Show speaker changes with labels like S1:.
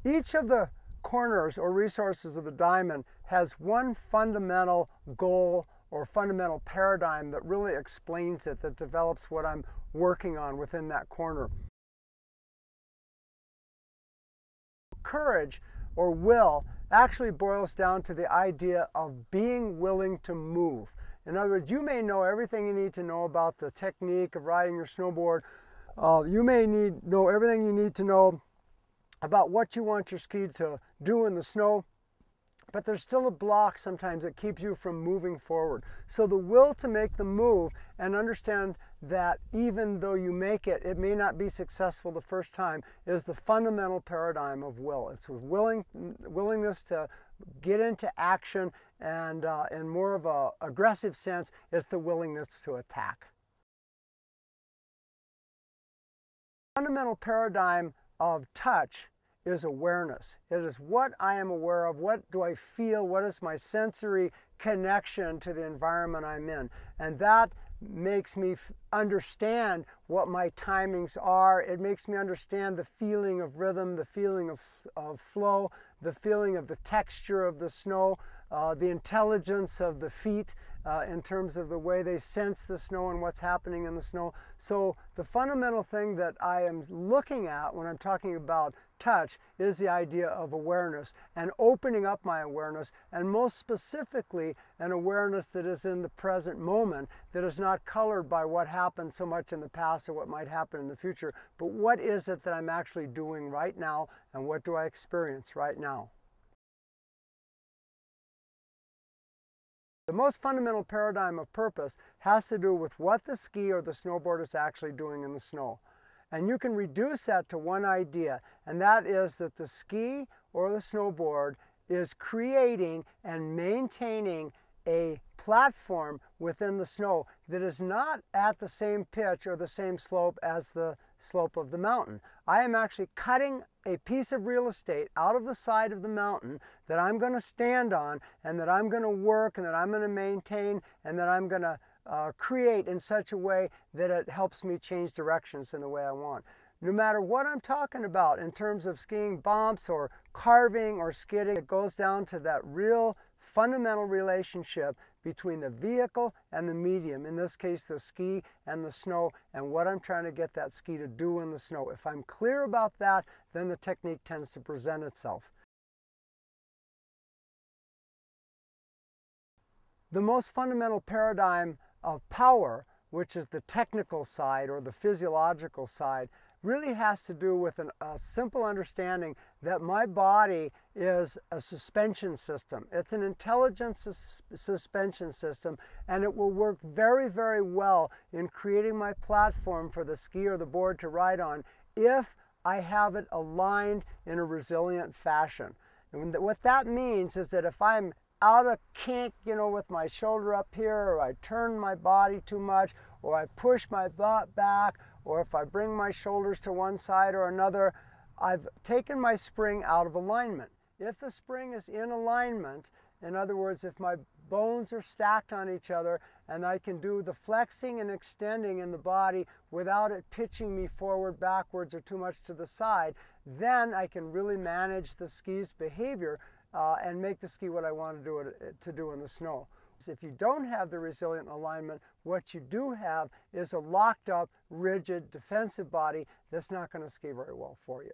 S1: Each of the corners or resources of the diamond has one fundamental goal or fundamental paradigm that really explains it, that develops what I'm working on within that corner. Courage or will actually boils down to the idea of being willing to move. In other words, you may know everything you need to know about the technique of riding your snowboard. You may know everything you need to know about what you want your ski to do in the snow, but there's still a block sometimes that keeps you from moving forward. So the will to make the move and understand that even though you make it, it may not be successful the first time is the fundamental paradigm of will. It's a willingness to get into action, and in more of an aggressive sense, it's the willingness to attack. The fundamental paradigm of touch is awareness. It is what I am aware of, what do I feel, what is my sensory connection to the environment I'm in. And that makes me understand what my timings are. It makes me understand the feeling of rhythm, the feeling of flow, the feeling of the texture of the snow, the intelligence of the feet in terms of the way they sense the snow and what's happening in the snow. So the fundamental thing that I am looking at when I'm talking about touch is the idea of awareness and opening up my awareness, and most specifically an awareness that is in the present moment, that is not colored by what happened so much in the past or what might happen in the future, but what is it that I'm actually doing right now and what do I experience right now. The most fundamental paradigm of purpose has to do with what the ski or the snowboard is actually doing in the snow. And you can reduce that to one idea, and that is that the ski or the snowboard is creating and maintaining a platform within the snow that is not at the same pitch or the same slope as the slope of the mountain. I am actually cutting a piece of real estate out of the side of the mountain that I'm going to stand on, and that I'm going to work, and that I'm going to maintain, and that I'm going to create in such a way that it helps me change directions in the way I want. No matter what I'm talking about in terms of skiing bumps or carving or skidding, it goes down to that real fundamental relationship between the vehicle and the medium, in this case the ski and the snow, and what I'm trying to get that ski to do in the snow. If I'm clear about that, then the technique tends to present itself. The most fundamental paradigm of power, which is the technical side or the physiological side, really has to do with a simple understanding that my body is a suspension system. It's an intelligent suspension system, and it will work very, very well in creating my platform for the ski or the board to ride on if I have it aligned in a resilient fashion. And what that means is that if I'm out of kink, with my shoulder up here, or I turn my body too much, or I push my butt back, or if I bring my shoulders to one side or another, I've taken my spring out of alignment. If the spring is in alignment, in other words, if my bones are stacked on each other and I can do the flexing and extending in the body without it pitching me forward, backwards, or too much to the side, then I can really manage the ski's behavior and make the ski what I want to do in the snow. If you don't have the resilient alignment, what you do have is a locked up, rigid, defensive body that's not going to ski very well for you.